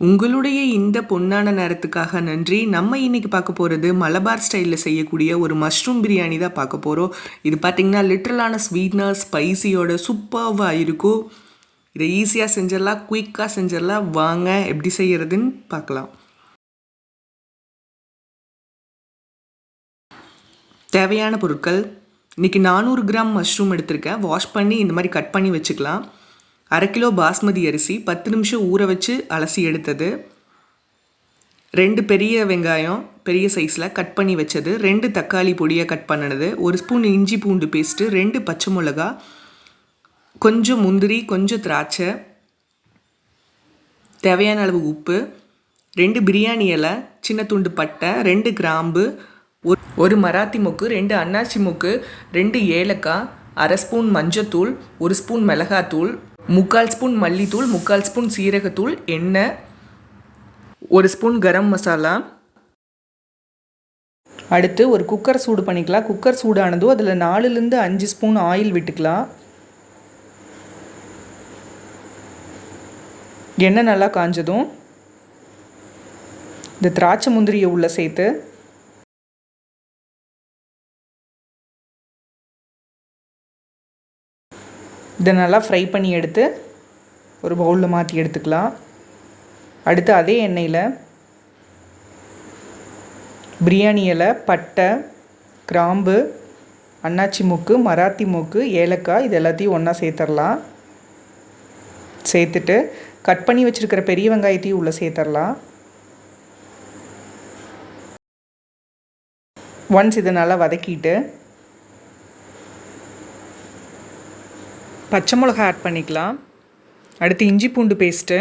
உங்களுடைய இந்த பொன்னான நேரத்துக்காக நன்றி. நம்ம இன்னைக்கு பார்க்க போகிறது மலபார் ஸ்டைலில் செய்யக்கூடிய ஒரு மஷ்ரூம் பிரியாணி தான் பார்க்க போகிறோம். இது பார்த்திங்கன்னா லிட்ரலான ஸ்வீட்னஸ் ஸ்பைசியோட சூப்பர்வாக இருக்கும். இதை ஈஸியாக செஞ்சிடலாம், குயிக்காக செஞ்சிடலாம். வாங்க எப்படி செய்கிறதுன்னு பார்க்கலாம். தேவையான பொருட்கள்: இன்றைக்கி 400 கிராம் மஷ்ரூம் எடுத்திருக்கேன். வாஷ் பண்ணி இந்த மாதிரி கட் பண்ணி வச்சுக்கலாம். 1/2 கிலோ பாஸ்மதி அரிசி 10 நிமிஷம் ஊற வச்சு அலசி எடுத்தது. 2 பெரிய வெங்காயம் பெரிய சைஸில் கட் பண்ணி வச்சது. 2 தக்காளி பொடியாக கட் பண்ணினது. 1 ஸ்பூன் இஞ்சி பூண்டு பேஸ்ட்டு. 2 பச்சை மிளகா, கொஞ்சம் முந்திரி, கொஞ்சம் திராட்சை, தேவையான அளவு உப்பு, 2 பிரியாணி இலை, சின்ன துண்டு பட்டை, 2 கிராம்பு, ஒரு மராத்தி மொக்கு, 2 அன்னாச்சி மொக்கு, 2 ஏலக்காய், 1/2 ஸ்பூன் மஞ்சத்தூள், 1 ஸ்பூன் மிளகாத்தூள், 3/4 ஸ்பூன் மல்லித்தூள், 3/4 ஸ்பூன் சீரகத்தூள், எண்ணெய், 1 ஸ்பூன் கரம் மசாலா. அடுத்து ஒரு குக்கர் சூடு பண்ணிக்கலாம். குக்கர் சூடானதும் அதில் 4லேருந்து 5 ஸ்பூன் ஆயில் விட்டுக்கலாம். எண்ணெய் நல்லா காஞ்சதும் இந்த திராட்சை முந்திரியை உள்ளே சேர்த்து இதை நல்லா ஃப்ரை பண்ணி எடுத்து ஒரு பவுலில் மாற்றி எடுத்துக்கலாம். அடுத்து அதே எண்ணெயில் பிரியாணி இலை, பட்டை, கிராம்பு, அன்னாச்சி மொக்கு, மராத்தி மொக்கு, ஏலக்காய் இது எல்லாத்தையும் ஒன்றா சேர்த்துடலாம். சேர்த்துட்டு கட் பண்ணி வச்சுருக்கிற பெரிய வெங்காயத்தையும் உள்ளே சேர்த்துடலாம். ஒன்ஸ் இதை நல்லா வதக்கிட்டு பச்சை மிளகா ஆட் பண்ணிக்கலாம். அடுத்து இஞ்சி பூண்டு பேஸ்ட்டு,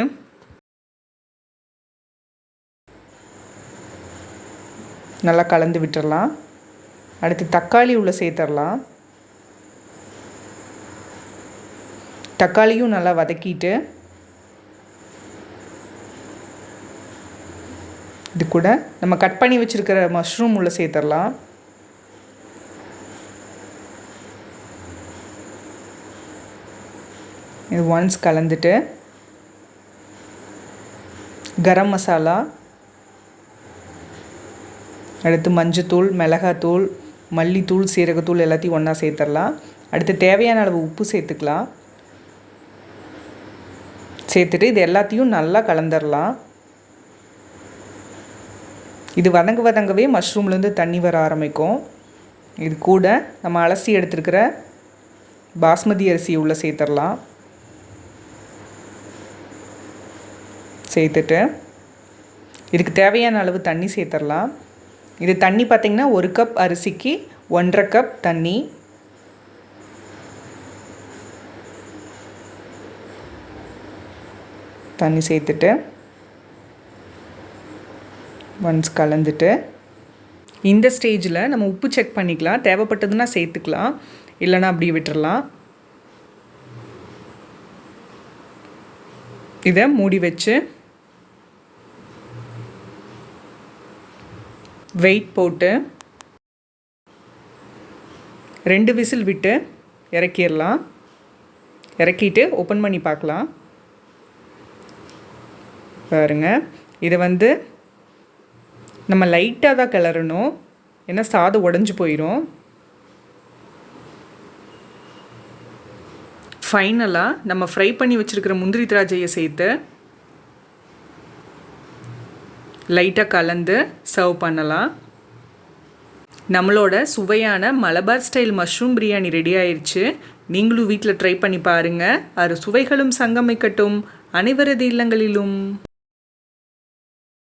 நல்லா கலந்து விட்டுடலாம். அடுத்து தக்காளி உள்ளே சேர்த்துடலாம். தக்காளியும் நல்லா வதக்கிட்டு இது கூட நம்ம கட் பண்ணி வச்சுருக்கிற மஷ்ரூம் உள்ளே சேர்த்துடலாம். இது ஒன்ஸ் கலந்துட்டு கரம் மசாலா, அடுத்து மஞ்சத்தூள், மிளகாத்தூள், மல்லித்தூள், சீரகத்தூள் எல்லாத்தையும் ஒன்றா சேர்த்துடலாம். அடுத்து தேவையான அளவு உப்பு சேர்த்துக்கலாம். சேர்த்துட்டு இது எல்லாத்தையும் நல்லா கலந்துடலாம். இது வதங்கவே மஷ்ரூம்லேருந்து தண்ணி வர ஆரம்பிக்கும். இது கூட நம்ம அலசி எடுத்துருக்கிற பாஸ்மதி அரிசி உள்ளே சேர்த்துடலாம். சேர்த்துட்டு இதுக்கு தேவையான அளவு தண்ணி சேர்த்துடலாம். இது தண்ணி பார்த்திங்கன்னா 1 கப் அரிசிக்கு 1.5 கப் தண்ணி. தண்ணி சேர்த்துட்டு ஒன்ஸ் கலந்துட்டு இந்த ஸ்டேஜில் நம்ம உப்பு செக் பண்ணிக்கலாம். தேவைப்பட்டதுன்னா சேர்த்துக்கலாம், இல்லைன்னா அப்படியே விட்டுடலாம். இதை மூடி வச்சு வெயிட் போட்டு 2 விசில் விட்டு இறக்கிடலாம். இறக்கிட்டு ஓப்பன் பண்ணி பார்க்கலாம். பாருங்கள், இதை நம்ம லைட்டாக தான் கிளறணும், ஏன்னா சாதம் உடஞ்சி போயிடும். ஃபைனலாக நம்ம ஃப்ரை பண்ணி வச்சுருக்கிற முந்திரி திராட்சையை சேர்த்து லைட்டாக கலந்து சர்வ் பண்ணலாம். நம்மளோட சுவையான Malabar style mushroom biryani ready ஆயிடுச்சு. நீங்களும் வீட்டில் ட்ரை பண்ணி பாருங்கள். அது சுவைகளும் சங்கமிக்கட்டும் அனைவரது இல்லங்களிலும்.